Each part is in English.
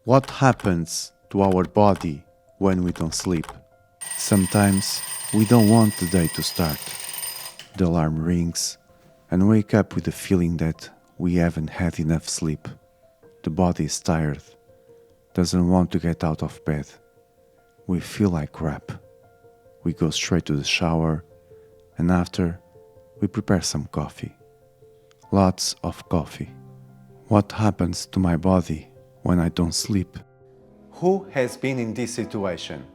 What happens to our body when we don't sleep? Sometimes we don't want the day to start. The alarm rings and wake up with the feeling that we haven't had enough sleep. The body is tired, doesn't want to get out of bed. We feel like crap. We go straight to the shower and after we prepare some coffee. Lots of coffee. What happens to my body when I don't sleep? Who has been in this situation?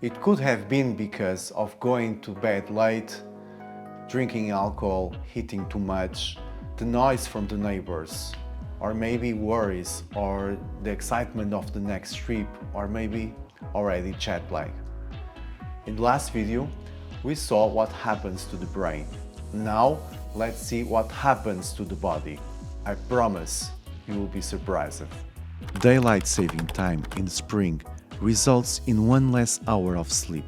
It could have been because of going to bed late, drinking alcohol, eating too much, the noise from the neighbors, or maybe worries or the excitement of the next trip, or maybe already jet lag. In the last video, we saw what happens to the brain. Now, let's see what happens to the body. I promise you will be surprised. Daylight saving time in the spring results in one less hour of sleep.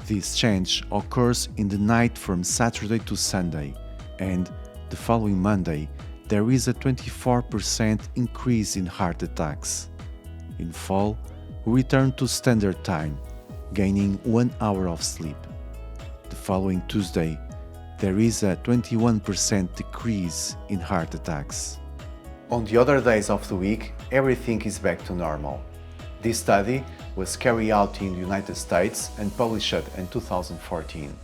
This change occurs in the night from Saturday to Sunday, and the following Monday there is a 24% increase in heart attacks. In fall, we return to standard time, gaining 1 hour of sleep. The following Tuesday, there is a 21% decrease in heart attacks. On the other days of the week, everything is back to normal. This study was carried out in the United States and published in 2014.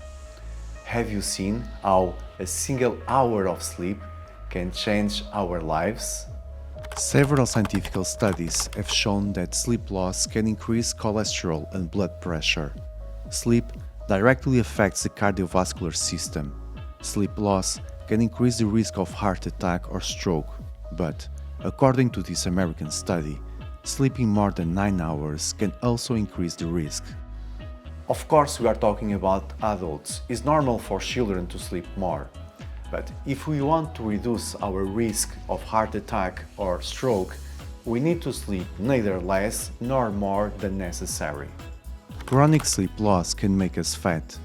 Have you seen how a single hour of sleep can change our lives? Several scientific studies have shown that sleep loss can increase cholesterol and blood pressure. Sleep directly affects the cardiovascular system. Sleep loss can increase the risk of heart attack or stroke, but according to this American study, sleeping more than 9 hours can also increase the risk. Of course, we are talking about adults. It's normal for children to sleep more. But if we want to reduce our risk of heart attack or stroke, we need to sleep neither less nor more than necessary. Chronic sleep loss can make us fat.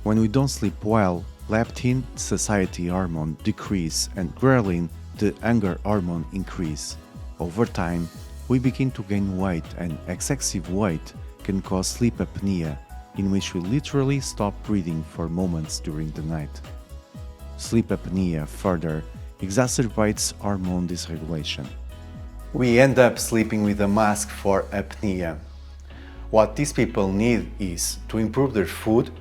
When we don't sleep well, leptin, satiety hormone, decrease and ghrelin, the hunger hormone, increase. Over time, we begin to gain weight, and excessive weight can cause sleep apnea, in which we literally stop breathing for moments during the night. Sleep apnea further exacerbates hormone dysregulation. We end up sleeping with a mask for apnea. What these people need is to improve their food,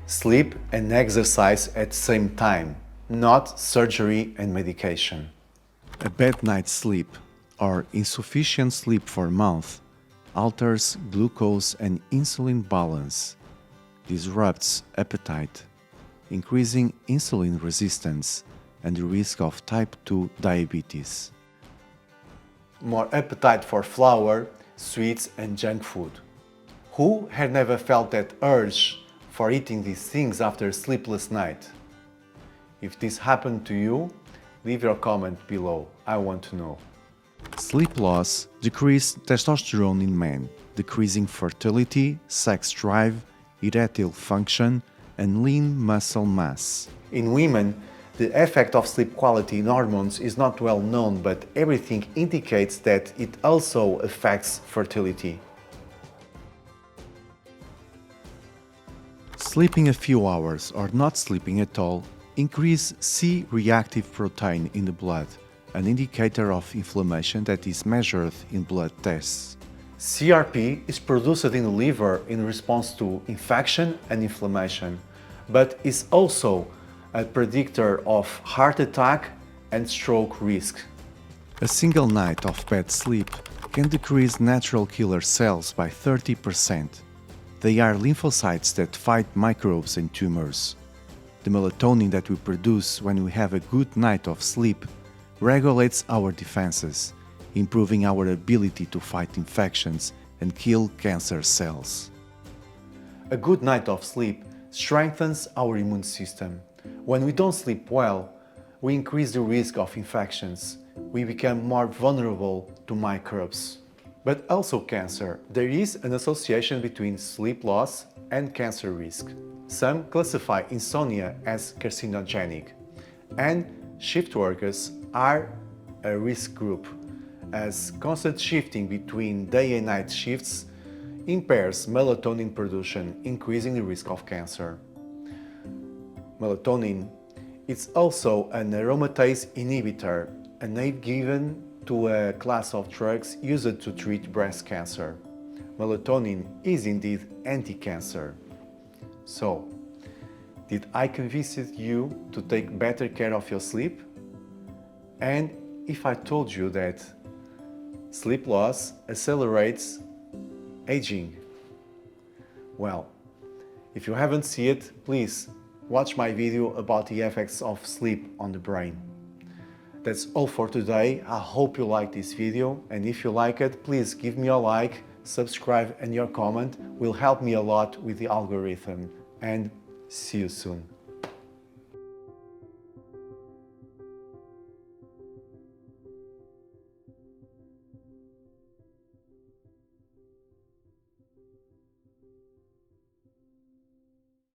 sleep and exercise at the same time, not surgery and medication. A bad night's sleep or insufficient sleep for a month alters glucose and insulin balance, disrupts appetite, increasing insulin resistance and the risk of type 2 diabetes. More appetite for flour, sweets and junk food. Who had never felt that urge for eating these things after a sleepless night? If this happened to you, leave your comment below. I want to know. Sleep loss decreases testosterone in men, decreasing fertility, sex drive, erectile function, and lean muscle mass. In women, the effect of sleep quality in hormones is not well known, but everything indicates that it also affects fertility. Sleeping a few hours or not sleeping at all increase C-reactive protein in the blood, an indicator of inflammation that is measured in blood tests. CRP is produced in the liver in response to infection and inflammation, but is also a predictor of heart attack and stroke risk. A single night of bad sleep can decrease natural killer cells by 30%. They are lymphocytes that fight microbes and tumors. The melatonin that we produce when we have a good night of sleep regulates our defenses, improving our ability to fight infections and kill cancer cells. A good night of sleep strengthens our immune system. When we don't sleep well, we increase the risk of infections. We become more vulnerable to microbes. But also cancer. There is an association between sleep loss and cancer risk. Some classify insomnia as carcinogenic, and shift workers are a risk group. as constant shifting between day and night shifts impairs melatonin production, increasing the risk of cancer. Melatonin is also an aromatase inhibitor, a name given to a class of drugs used to treat breast cancer. Melatonin is indeed anti-cancer. So, did I convince you to take better care of your sleep? And if I told you that sleep loss accelerates aging? Well, if you haven't seen it, please watch my video about the effects of sleep on the brain. That's all for today. I hope you like this video, and if you like it, please give me a like, subscribe, and your comment will help me a lot with the algorithm. And see you soon.